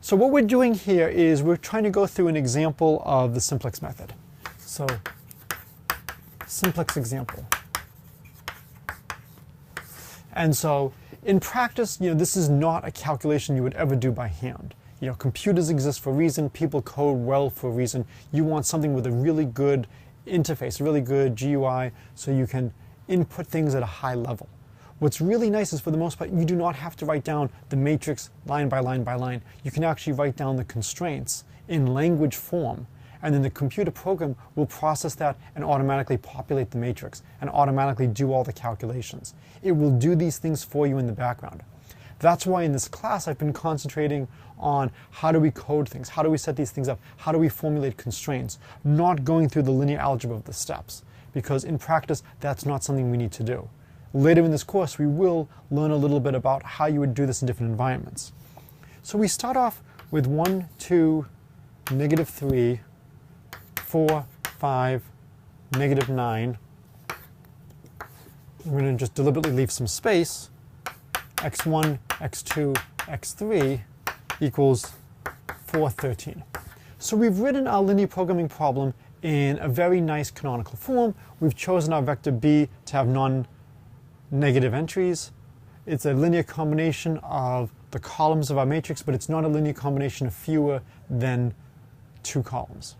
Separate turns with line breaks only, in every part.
So what we're doing here is we're trying to go through an example of the simplex method. So simplex example. And so in practice, this is not a calculation you would ever do by hand. Computers exist for a reason, people code well for a reason. You want something with a really good interface, a really good GUI, so you can input things at a high level. What's really nice is, for the most part, you do not have to write down the matrix line by line by line. You can actually write down the constraints in language form, and then the computer program will process that and automatically populate the matrix and automatically do all the calculations. It will do these things for you in the background. That's why in this class I've been concentrating on how do we code things, how do we set these things up, how do we formulate constraints, not going through the linear algebra of the steps, because in practice that's not something we need to do. Later in this course we will learn a little bit about how you would do this in different environments. So we start off with 1, 2, -3, 4, 5, -9. We're going to just deliberately leave some space. x1, x2, x3 equals 4, 13. So we've written our linear programming problem in a very nice canonical form. We've chosen our vector b to have non-negative entries. It's a linear combination of the columns of our matrix, but it's not a linear combination of fewer than 2 columns.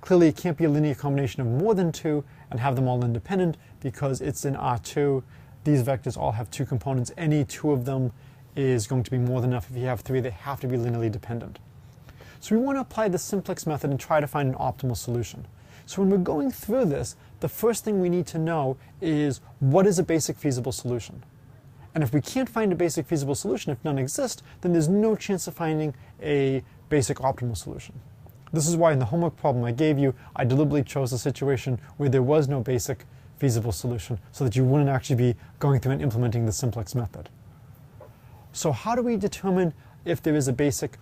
Clearly it can't be a linear combination of more than 2 and have them all independent, because it's in R2. These vectors all have 2 components. Any 2 of them is going to be more than enough. If you have 3, they have to be linearly dependent. So we want to apply the simplex method and try to find an optimal solution. So when we're going through this, the first thing we need to know is, what is a basic feasible solution? And if we can't find a basic feasible solution, if none exist, then there's no chance of finding a basic optimal solution. This is why in the homework problem I gave you, I deliberately chose a situation where there was no basic feasible solution, so that you wouldn't actually be going through and implementing the simplex method. So how do we determine if there is a basic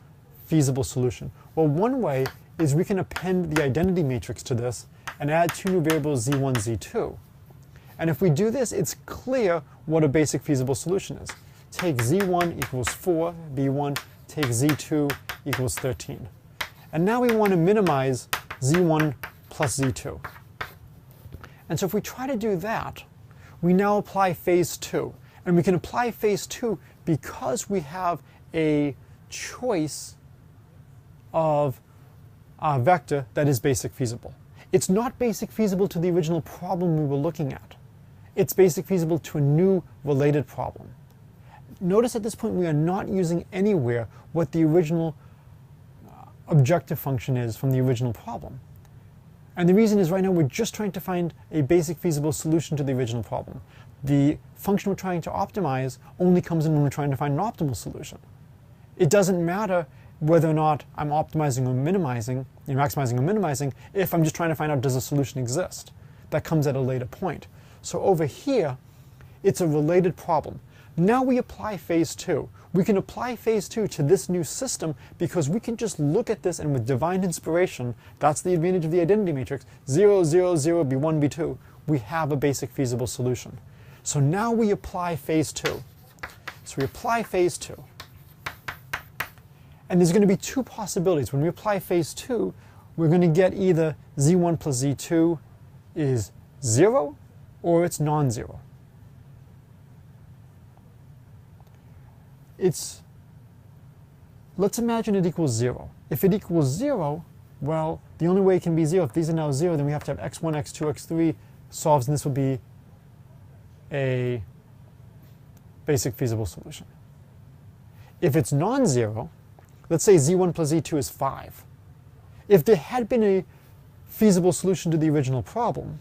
feasible solution? Well, one way is we can append the identity matrix to this and add 2 new variables z1, z2. And if we do this, it's clear what a basic feasible solution is. Take z1 equals 4, b1, take z2 equals 13. And now we want to minimize z1 plus z2. And so if we try to do that, we now apply phase 2. And we can apply phase 2 because we have a choice of a vector that is basic feasible. It's not basic feasible to the original problem we were looking at. It's basic feasible to a new related problem. Notice at this point we are not using anywhere what the original objective function is from the original problem. And the reason is, right now we're just trying to find a basic feasible solution to the original problem. The function we're trying to optimize only comes in when we're trying to find an optimal solution. It doesn't matter whether or not I'm optimizing or minimizing, maximizing or minimizing, if I'm just trying to find out, does a solution exist? That comes at a later point. So over here, it's a related problem. Now we apply phase 2. We can apply phase 2 to this new system because we can just look at this, and with divine inspiration, that's the advantage of the identity matrix, 0, 0, 0, b1, b2, we have a basic feasible solution. So now we apply phase 2. So we apply phase 2. And there's going to be 2 possibilities. When we apply phase 2, we're going to get either z1 plus z2 is 0 or it's non-zero. Let's imagine it equals 0. If it equals 0, well, the only way it can be 0, if these are now 0, then we have to have x1, x2, x3 solves, and this will be a basic feasible solution. If it's non-zero, let's say z1 plus z2 is 5. If there had been a feasible solution to the original problem,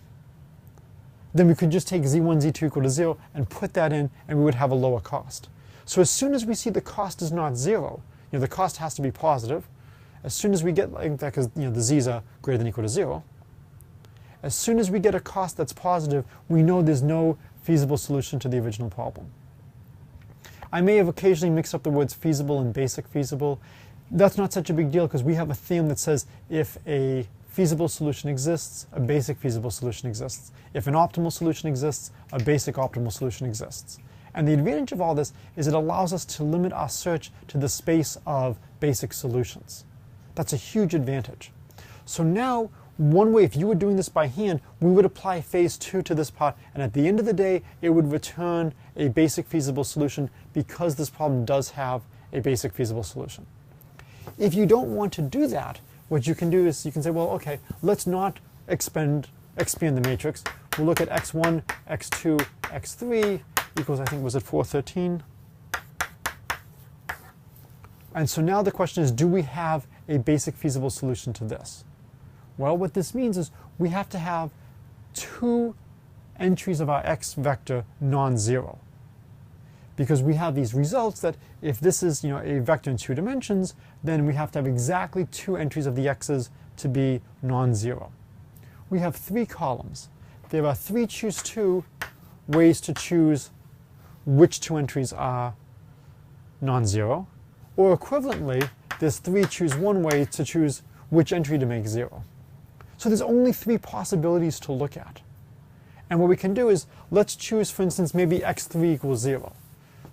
then we could just take z1, z2 equal to 0 and put that in, and we would have a lower cost. So as soon as we see the cost is not 0, the cost has to be positive. As soon as we get like that, because the z's are greater than or equal to 0, as soon as we get a cost that's positive, we know there's no feasible solution to the original problem. I may have occasionally mixed up the words feasible and basic feasible. That's not such a big deal because we have a theorem that says if a feasible solution exists, a basic feasible solution exists. If an optimal solution exists, a basic optimal solution exists. And the advantage of all this is it allows us to limit our search to the space of basic solutions. That's a huge advantage. So now, one way, if you were doing this by hand, we would apply phase 2 to this part, and at the end of the day, it would return a basic feasible solution because this problem does have a basic feasible solution. If you don't want to do that, what you can do is you can say, well, okay, let's not expand the matrix. We'll look at x1, x2, x3 equals, I think, was it 413? And so now the question is, do we have a basic feasible solution to this? Well, what this means is we have to have 2 entries of our x vector non-zero. Because we have these results that if this is a vector in 2 dimensions, then we have to have exactly 2 entries of the x's to be non-zero. We have 3 columns. There are 3 choose 2 ways to choose which 2 entries are non-zero. Or equivalently, there's 3 choose 1 ways to choose which entry to make 0. So there's only 3 possibilities to look at. And what we can do is, let's choose, for instance, maybe x3 equals 0.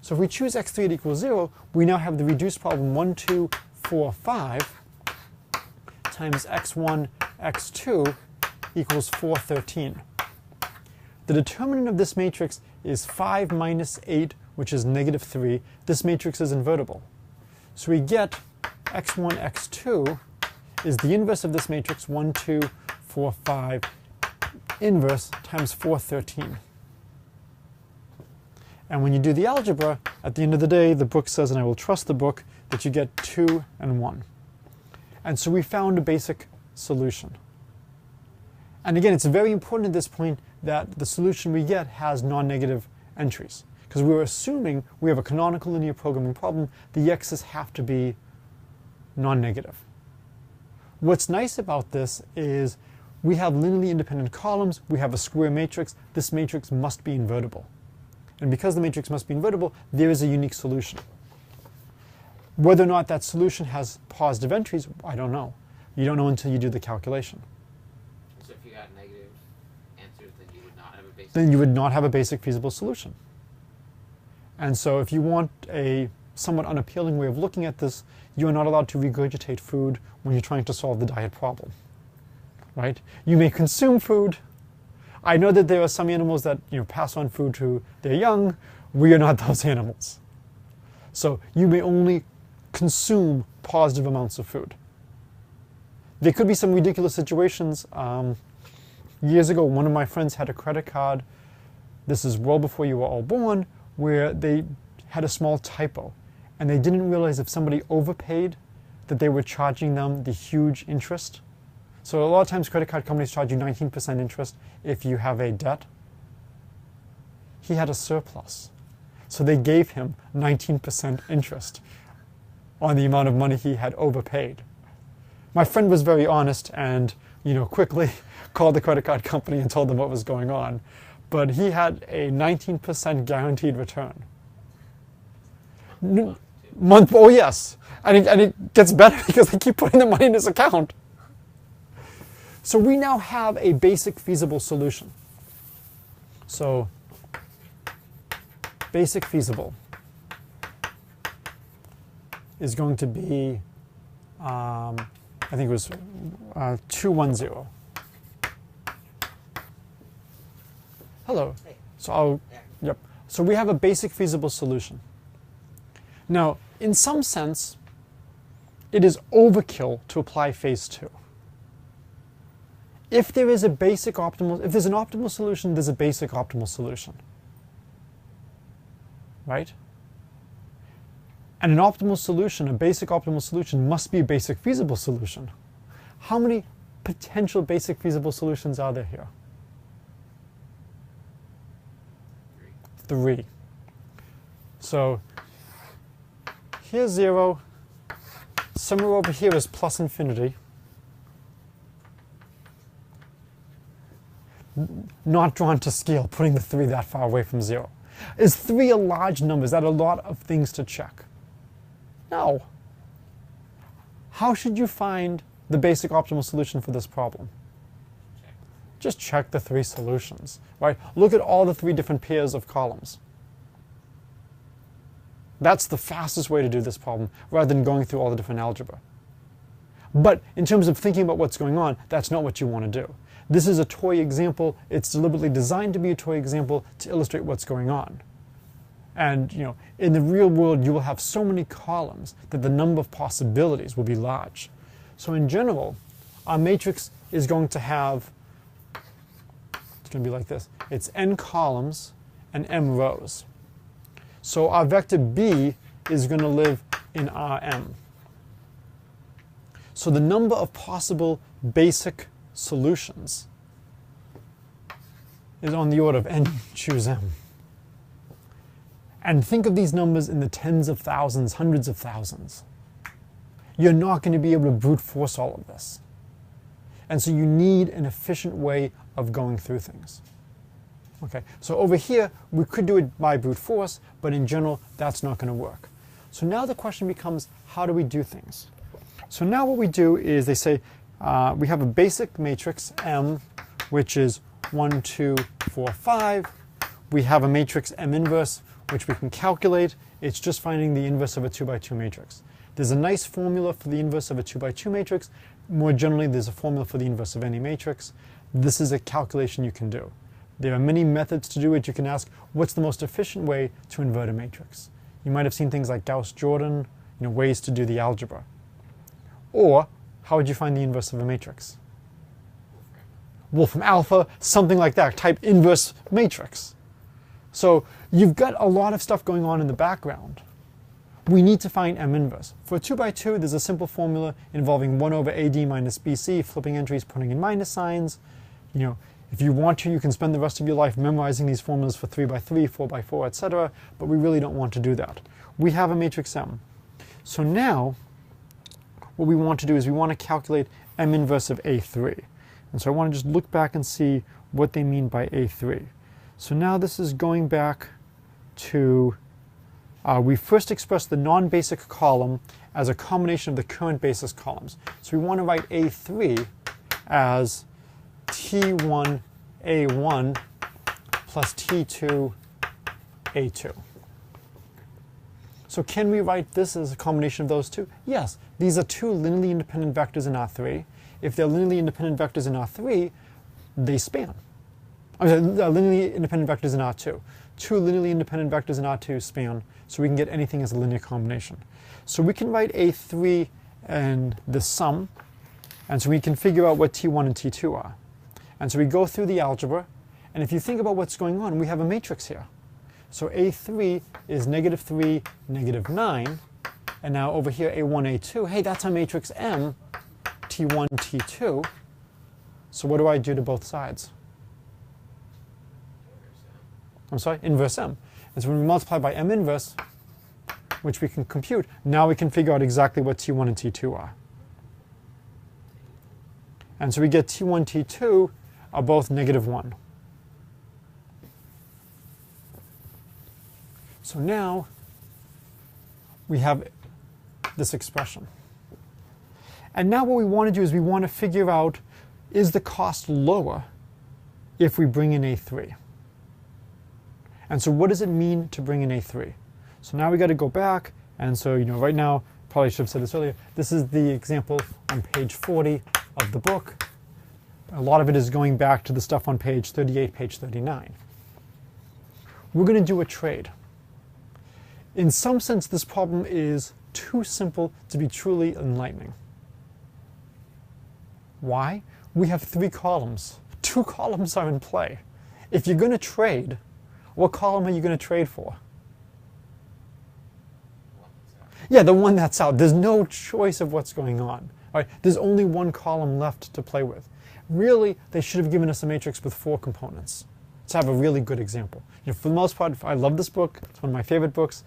So if we choose x3 equals 0, we now have the reduced problem 1, 2, 4, 5 times x1, x2 equals 413. The determinant of this matrix is 5 minus 8, which is negative 3. This matrix is invertible. So we get x1, x2 is the inverse of this matrix, 1, 2, 4, 5, inverse times 413. And when you do the algebra, at the end of the day, the book says, and I will trust the book, that you get 2 and 1. And so we found a basic solution. And again, it's very important at this point that the solution we get has non-negative entries. Because we're assuming we have a canonical linear programming problem, the x's have to be non-negative. What's nice about this is we have linearly independent columns, we have a square matrix, this matrix must be invertible. And because the matrix must be invertible, there is a unique solution. Whether or not that solution has positive entries, I don't know. You don't know until you do the calculation.
So if you got negative answers, then you would not have a basic
Then you would not have a basic feasible solution. And so if you want a somewhat unappealing way of looking at this, you are not allowed to regurgitate food when you're trying to solve the diet problem. Right? You may consume food. I know that there are some animals that pass on food to their young. We are not those animals. So you may only consume positive amounts of food. There could be some ridiculous situations. Years ago, one of my friends had a credit card. This is well before you were all born, where they had a small typo. And they didn't realize if somebody overpaid, that they were charging them the huge interest. So a lot of times credit card companies charge you 19% interest if you have a debt. He had a surplus. So they gave him 19% interest on the amount of money he had overpaid. My friend was very honest and quickly called the credit card company and told them what was going on. But he had a 19% guaranteed return. Oh yes, and it gets better because they keep putting the money in his account. So we now have a basic feasible solution. So basic feasible is going to be, I think it was 210. Hello.
Hey.
So yep. So we have a basic feasible solution. Now, in some sense, it is overkill to apply phase 2. If there is a basic optimal, if there's an optimal solution, there's a basic optimal solution. Right? And an optimal solution, a basic optimal solution, must be a basic feasible solution. How many potential basic feasible solutions are there here? 3. So here's 0. Somewhere over here is plus infinity. Not drawn to scale, putting the 3 that far away from 0. Is 3 a large number? Is that a lot of things to check? No. How should you find the basic optimal solution for this problem? Just check the 3 solutions, right? Look at all the 3 different pairs of columns. That's the fastest way to do this problem, rather than going through all the different algebra. But in terms of thinking about what's going on, that's not what you want to do. This is a toy example. It's deliberately designed to be a toy example to illustrate what's going on. And in the real world, you will have so many columns that the number of possibilities will be large. So in general, our matrix is going to have, it's going to be like this. It's n columns and m rows. So our vector b is going to live in Rm. So the number of possible basic solutions is on the order of n choose m. And think of these numbers in the tens of thousands, hundreds of thousands. You're not going to be able to brute force all of this. And so you need an efficient way of going through things. Okay, so over here, we could do it by brute force, but in general, that's not going to work. So now the question becomes, how do we do things? So now what we do is they say, we have a basic matrix M, which is 1, 2, 4, 5. We have a matrix M inverse, which we can calculate. It's just finding the inverse of a 2 by 2 matrix. There's a nice formula for the inverse of a 2 by 2 matrix. More generally, there's a formula for the inverse of any matrix. This is a calculation you can do. There are many methods to do it. You can ask, what's the most efficient way to invert a matrix? You might have seen things like Gauss-Jordan, ways to do the algebra. Or, how would you find the inverse of a matrix? Wolfram alpha, something like that, type inverse matrix. So you've got a lot of stuff going on in the background. We need to find M inverse. For a 2 by 2, there's a simple formula involving 1 over AD minus BC, flipping entries, putting in minus signs. If you want to, you can spend the rest of your life memorizing these formulas for 3 by 3, 4 by 4, etc. But we really don't want to do that. We have a matrix M. So now, what we want to do is we want to calculate M inverse of A3. And so I want to just look back and see what they mean by A3. So now this is going back to, we first expressed the non-basic column as a combination of the current basis columns. So we want to write A3 as T1A1 plus T2A2. So can we write this as a combination of those two? Yes. These are two linearly independent vectors in R3. If they're linearly independent vectors in R3, they span. Linearly independent vectors in R2. Two linearly independent vectors in R2 span, so we can get anything as a linear combination. So we can write A3 and the sum, and so we can figure out what T1 and T2 are. And so we go through the algebra, and if you think about what's going on, we have a matrix here. So A3 is -3, -9, and now over here A1, A2, hey, that's our matrix M, T1, T2. So what do I do to both sides? I'm sorry, inverse M. And so when we multiply by M inverse, which we can compute, now we can figure out exactly what T1 and T2 are. And so we get T1, T2 are both -1. So now we have this expression. And now what we want to do is we want to figure out, is the cost lower if we bring in A3? And so what does it mean to bring in A3? So now we got to go back, and so right now, probably should have said this earlier, this is the example on page 40 of the book. A lot of it is going back to the stuff on page 38, page 39. We're going to do a trade. In some sense, this problem is too simple to be truly enlightening. Why? We have 3 columns. 2 columns are in play. If you're going to trade, what column are you going to trade for? Yeah, the one that's out. There's no choice of what's going on. Right? There's only 1 column left to play with. Really, they should have given us a matrix with 4 components to have a really good example. For the most part, I love this book. It's one of my favorite books.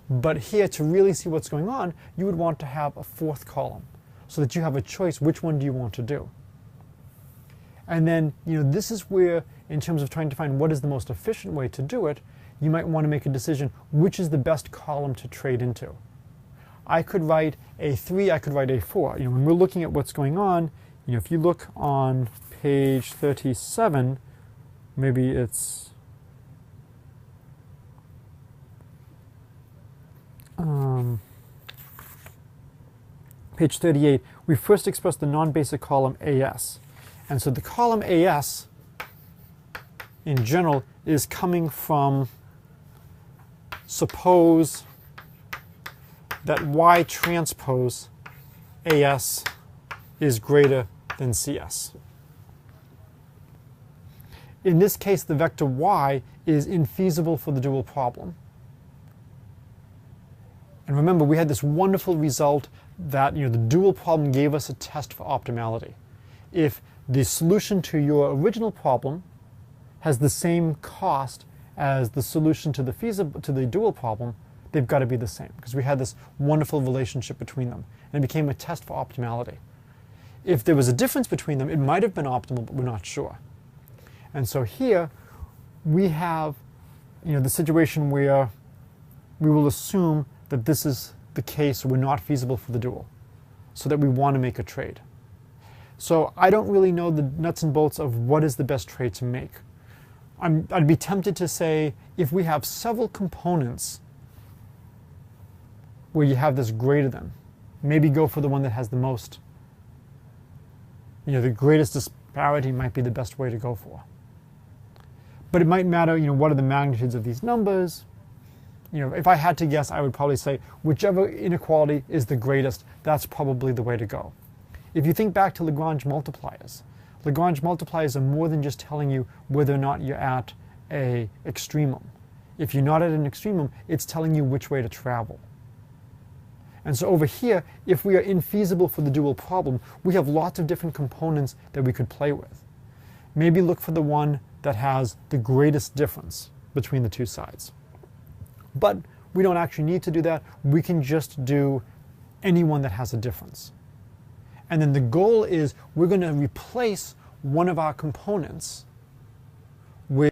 But here, to really see what's going on, you would want to have a 4th column so that you have a choice. Which one do you want to do? And then, this is where, in terms of trying to find what is the most efficient way to do it, you might want to make a decision, which is the best column to trade into. I could write A3, I could write A4. When we're looking at what's going on, if you look on page 37, maybe it's, page 38, we first express the non-basic column AS. And so the column AS, in general, is coming from, suppose that Y transpose AS is greater than CS. In this case, the vector Y is infeasible for the dual problem. And remember, we had this wonderful result that the dual problem gave us a test for optimality. If the solution to your original problem has the same cost as the solution to the dual problem, they've got to be the same, because we had this wonderful relationship between them, and it became a test for optimality. If there was a difference between them, it might have been optimal, but we're not sure. And so here we have the situation where we will assume that this is the case, we're not feasible for the dual, so that we want to make a trade. So I don't really know the nuts and bolts of what is the best trade to make. I'd be tempted to say, if we have several components where you have this greater than, maybe go for the one that has the most. The greatest disparity might be the best way to go for. But it might matter, what are the magnitudes of these numbers. If I had to guess, I would probably say whichever inequality is the greatest, that's probably the way to go. If you think back to Lagrange multipliers are more than just telling you whether or not you're at an extremum. If you're not at an extremum, it's telling you which way to travel. And so over here, if we are infeasible for the dual problem, we have lots of different components that we could play with. Maybe look for the one that has the greatest difference between the two sides. But we don't actually need to do that. We can just do any one that has a difference. And then the goal is we're going to replace one of our components